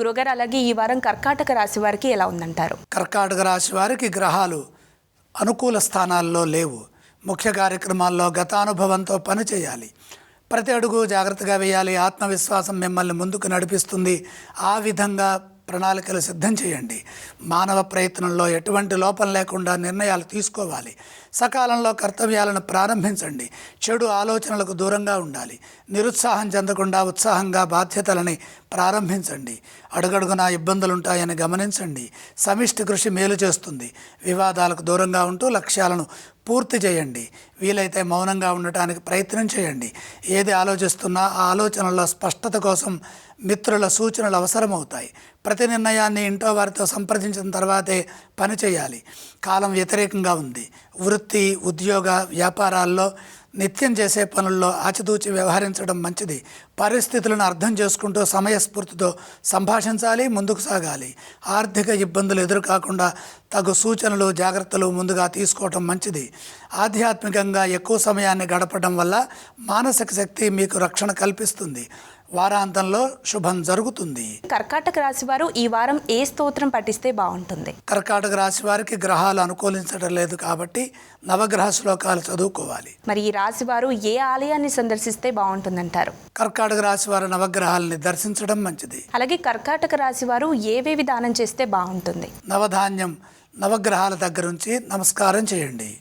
గురుగారు, అలాగే ఈ వారం కర్కాటక రాశి వారికి ఎలా ఉందంటారు? కర్కాటక రాశి వారికి గ్రహాలు అనుకూల స్థానాల్లో లేవు. ముఖ్య కార్యక్రమాల్లో గతానుభవంతో పని చేయాలి. ప్రతి అడుగు జాగ్రత్తగా వేయాలి. ఆత్మవిశ్వాసం మిమ్మల్ని ముందుకు నడిపిస్తుంది. ఆ విధంగా ప్రణాళికలు సిద్ధం చేయండి. మానవ ప్రయత్నంలో ఎటువంటి లోపం లేకుండా నిర్ణయాలు తీసుకోవాలి. సకాలంలో కర్తవ్యాలను ప్రారంభించండి. చెడు ఆలోచనలకు దూరంగా ఉండాలి. నిరుత్సాహం చెందకుండా ఉత్సాహంగా బాధ్యతలని ప్రారంభించండి. అడుగడుగునా ఇబ్బందులుంటాయని గమనించండి. సమిష్టి కృషి మేలు చేస్తుంది. వివాదాలకు దూరంగా ఉంటూ లక్ష్యాలను పూర్తి చేయండి. వీలైతే మౌనంగా ఉండటానికి ప్రయత్నం చేయండి. ఏది ఆలోచిస్తున్నా ఆ ఆలోచనల్లో స్పష్టత కోసం మిత్రుల సూచనలు అవసరమవుతాయి. ప్రతి నిర్ణయాన్ని ఇంట్లో వారితో సంప్రదించిన తర్వాతే పని చేయాలి. కాలం వ్యతిరేకంగా ఉంది. వృత్తి, ఉద్యోగ, వ్యాపారాల్లో నిత్యం చేసే పనుల్లో ఆచితూచి వ్యవహరించడం మంచిది. పరిస్థితులను అర్థం చేసుకుంటూ సమయస్ఫూర్తితో సంభాషించాలి, ముందుకు సాగాలి. ఆర్థిక ఇబ్బందులు ఎదురుకాకుండా తగు సూచనలు, జాగ్రత్తలు ముందుగా తీసుకోవటం మంచిది. ఆధ్యాత్మికంగా ఎక్కువ సమయాన్ని గడపడం వల్ల మానసిక శక్తి మీకు రక్షణ కల్పిస్తుంది. వారాంతంలో శుభం జరుగుతుంది. కర్కాటక రాశి వారు ఈ వారం ఏ స్తోత్రం పఠిస్తే బాగుంటుంది? కర్కాటక రాశి వారికి గ్రహాలు అనుకూలించడం లేదు కాబట్టి నవగ్రహ శ్లోకాలు చదువుకోవాలి. మరి ఈ రాశి వారు ఏ ఆలయాన్ని సందర్శిస్తే బాగుంటుందంటారు? కర్కాటక రాశి వారు నవగ్రహాలని దర్శించడం మంచిది. అలాగే కర్కాటక రాశి వారు ఏవేవి దానం చేస్తే బాగుంటుంది? నవధాన్యం నవగ్రహాల దగ్గర నుంచి నమస్కారం చేయండి.